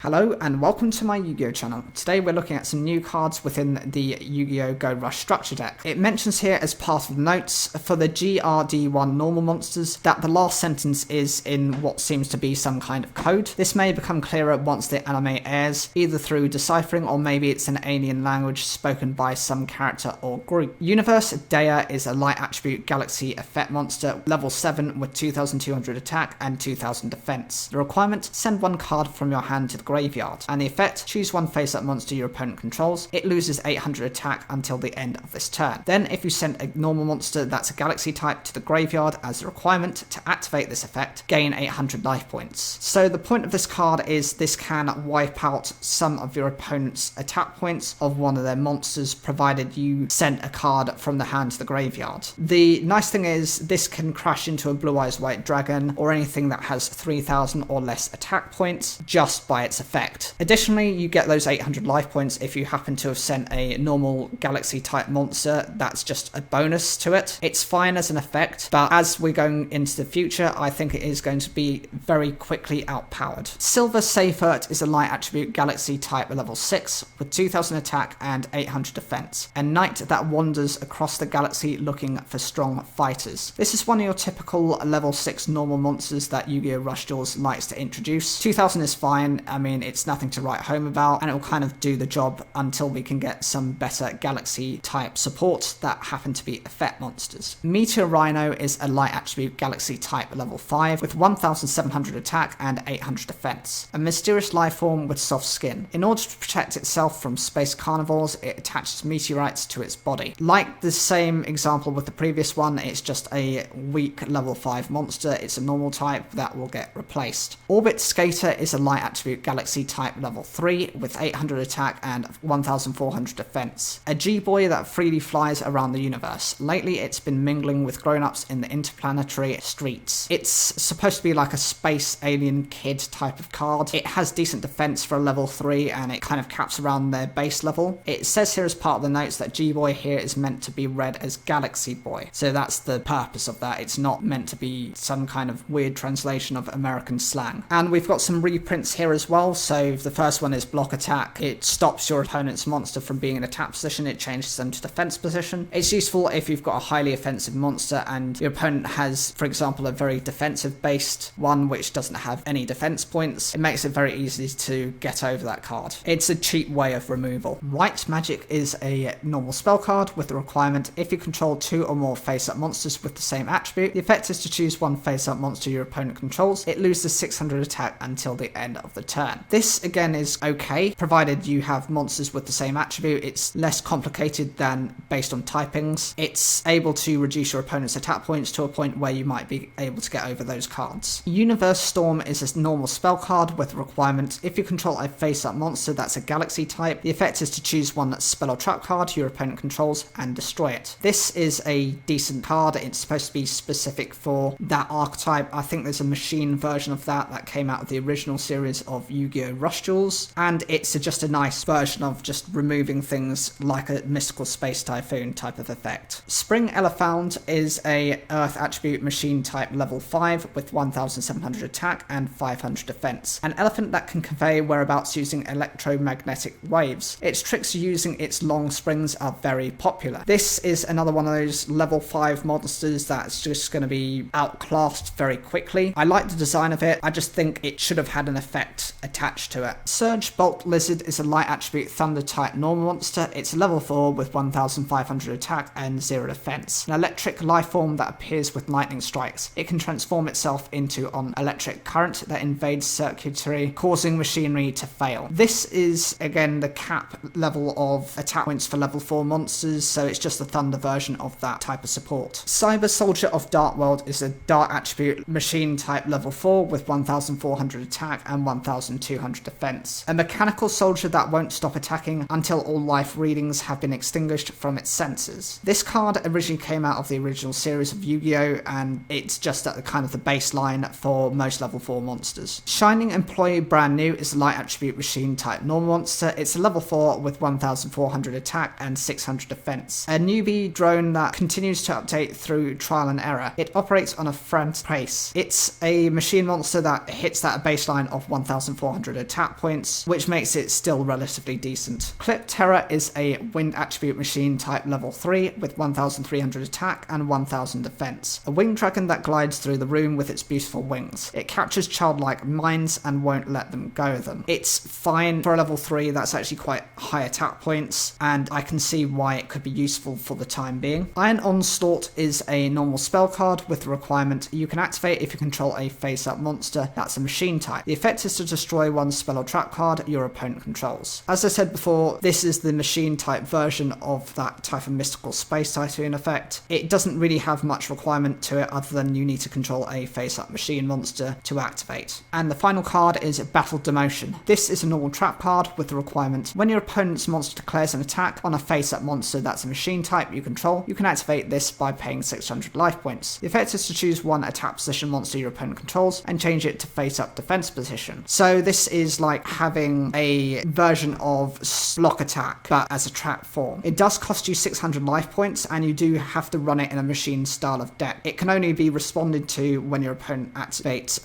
Hello and welcome to my Yu-Gi-Oh channel. Today we're looking at some new cards within the Yu-Gi-Oh! Go Rush structure deck. It mentions here as part of the notes for the GRD1 normal monsters that the last sentence is in what seems to be some kind of code. This may become clearer once the anime airs, either through deciphering or maybe it's an alien language spoken by some character or group. Universe Dea is a light attribute galaxy effect monster, level 7 with 2200 attack and 2000 defense. The requirement: send one card from your hand to the graveyard, and the effect: choose one face-up monster your opponent controls. It loses 800 attack until the end of this turn. Then if you send a normal monster that's a galaxy type to the graveyard as a requirement to activate this effect, gain 800 life points. So the point of this card is this can wipe out some of your opponent's attack points of one of their monsters, provided you sent a card from the hand to the graveyard. The nice thing is this can crash into a Blue Eyes White Dragon or anything that has 3000 or less attack points just by its effect. Additionally, you get those 800 life points if you happen to have sent a normal galaxy type monster. That's just a bonus to it. It's fine as an effect, but as we're going into the future, I think it is going to be very quickly outpowered. Silver Seifert is a light attribute galaxy type level 6 with 2000 attack and 800 defense. A knight that wanders across the galaxy looking for strong fighters. This is one of your typical level 6 normal monsters that Yu-Gi-Oh! Rush Duels likes to introduce. 2000 is fine. I mean, it's nothing to write home about, and it will kind of do the job until we can get some better galaxy type support that happen to be effect monsters. Meteor Rhino is a light attribute galaxy type level 5 with 1700 attack and 800 defense. A mysterious life form with soft skin. In order to protect itself from space carnivores, it attaches meteorites to its body. Like the same example with the previous one, it's just a weak level 5 monster. It's a normal type that will get replaced. Orbit Skater is a light attribute galaxy type level 3 with 800 attack and 1400 defense. A G-boy that freely flies around the universe. Lately it's been mingling with grown-ups in the interplanetary streets. It's supposed to be like a space alien kid type of card. It has decent defense for a level 3 and it kind of caps around their base level. It says here as part of the notes that G-boy here is meant to be read as Galaxy Boy. So that's the purpose of that. It's not meant to be some kind of weird translation of American slang. And we've got some reprints here as well. So the first one is block attack. It stops your opponent's monster from being in attack position. It changes them to defense position. It's useful if you've got a highly offensive monster and your opponent has, for example, a very defensive based one which doesn't have any defense points. It makes it very easy to get over that card. It's a cheap way of removal. White Magic is a normal spell card with the requirement: if you control 2 or more face-up monsters with the same attribute, the effect is to choose one face-up monster your opponent controls. It loses 600 attack until the end of the turn. This again is okay, provided you have monsters with the same attribute. It's less complicated than based on typings. It's able to reduce your opponent's attack points to a point where you might be able to get over those cards. Universe Storm is a normal spell card with a requirement: if you control a face-up monster that's a galaxy type, the effect is to choose one spell or trap card your opponent controls and destroy it. This is a decent card. It's supposed to be specific for that archetype. I think there's a machine version of that came out of the original series of Yu-Gi-Oh! Rush Duels, and it's just a nice version of just removing things like a mystical space typhoon type of effect. Spring Elephant is a earth attribute machine type level 5 with 1700 attack and 500 defense. An elephant that can convey whereabouts using electromagnetic waves. Its tricks using its long springs are very popular. This is another one of those level 5 monsters that's just going to be outclassed very quickly. I like the design of it. I just think it should have had an effect attached to it. Surge Bolt Lizard is a light attribute thunder type normal monster. It's level 4 with 1500 attack and 0 defense. An electric life form that appears with lightning strikes. It can transform itself into an electric current that invades circuitry, causing machinery to fail. This is again the cap level of attack points for level 4 monsters, so it's just the thunder version of that type of support. Cyber Soldier of Dark World is a dark attribute machine type level 4 with 1400 attack and 1200 defense. A mechanical soldier that won't stop attacking until all life readings have been extinguished from its senses. This card originally came out of the original series of Yu-Gi-Oh! And it's just at the kind of the baseline for most level 4 monsters. Shining Employee Brand New is a light attribute machine type normal monster. It's a level 4 with 1400 attack and 600 defense. A newbie drone that continues to update through trial and error. It operates on a frantic pace. It's a machine monster that hits that baseline of 1400 400 attack points, which makes it still relatively decent. Clip Terror is a wind attribute machine type level 3 with 1300 attack and 1000 defense. A winged dragon that glides through the room with its beautiful wings. It captures childlike minds and won't let them go of them. It's fine for a level 3, that's actually quite high attack points, and I can see why it could be useful for the time being. Iron Onslaught is a normal spell card with the requirement you can activate if you control a face-up monster that's a machine type. The effect is to destroy one spell or trap card your opponent controls. As I said before, this is the machine type version of that type of mystical space typhoon effect. It doesn't really have much requirement to it other than you need to control a face-up machine monster to activate. And the final card is Battle Demotion. This is a normal trap card with the requirement when your opponent's monster declares an attack on a face-up monster that's a machine type you control, you can activate this by paying 600 life points. The effect is to choose one attack position monster your opponent controls and change it to face-up defense position. So this is like having a version of block attack, but as a trap form. It does cost you 600 life points, and you do have to run it in a machine style of deck. It can only be responded to when your opponent activates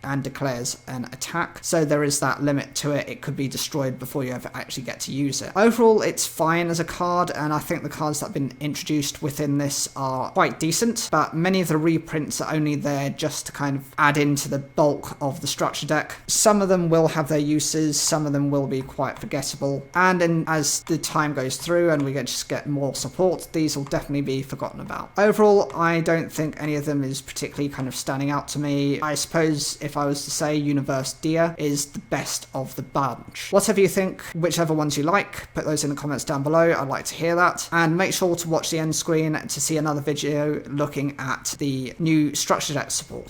and declares an attack, so there is that limit to it. It could be destroyed before you ever actually get to use it. Overall, it's fine as a card, and I think the cards that have been introduced within this are quite decent, but many of the reprints are only there just to kind of add into the bulk of the structure deck. Some of them will have their uses, some of them will be quite forgettable, and as the time goes through and we just get more support, these will definitely be forgotten about. Overall, I don't think any of them is particularly kind of standing out to me. I suppose if I was to say Universe Dia is the best of the bunch. Whatever you think, whichever ones you like, put those in the comments down below. I'd like to hear that. And make sure to watch the end screen to see another video looking at the new structure deck support.